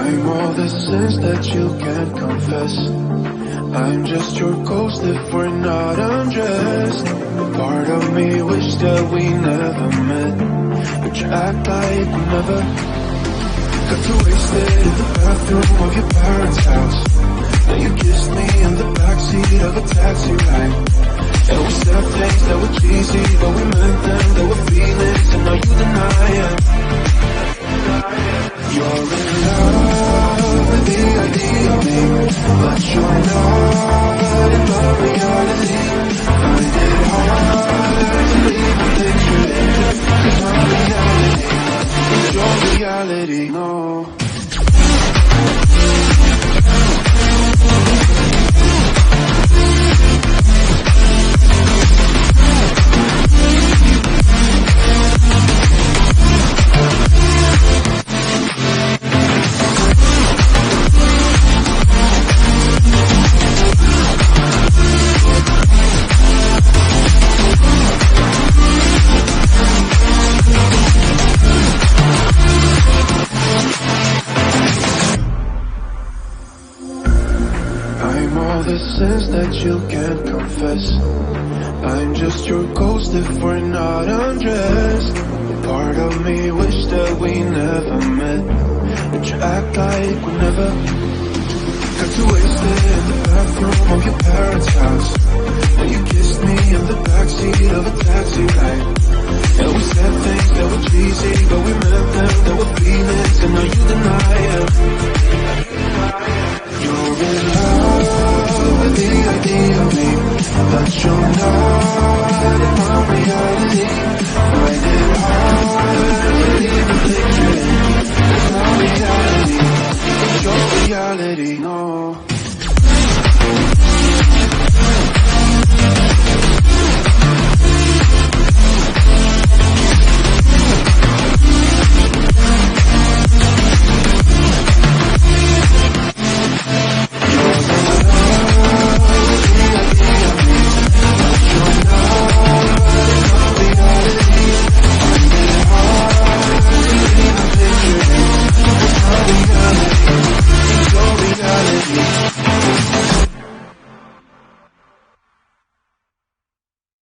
I'm all the sins that you can't confess. I'm just your ghost if we're not undressed. Part of me wish that we never met, but you act like we never. Got too wasted in the bathroom of your parents' house. Now you kissed me in the backseat of a taxi ride. And we said things that were cheesy, but we meant them, there were feelings, and now you deny it. You're in love with the idea of me, but you're not in my reality. Find it hard to leave the picture in, 'cause my reality is your reality, no. The sins that you can't confess. I'm just your ghost if we're not undressed. Part of me wish that we never met, but you act like we never. Got too wasted in the bathroom of your parents' house. And you kissed me in the backseat of a taxi ride. And we said things that were cheesy, but we meant them, there were feelings, and now you deny it. You're in love with the idea of me, but you're not in my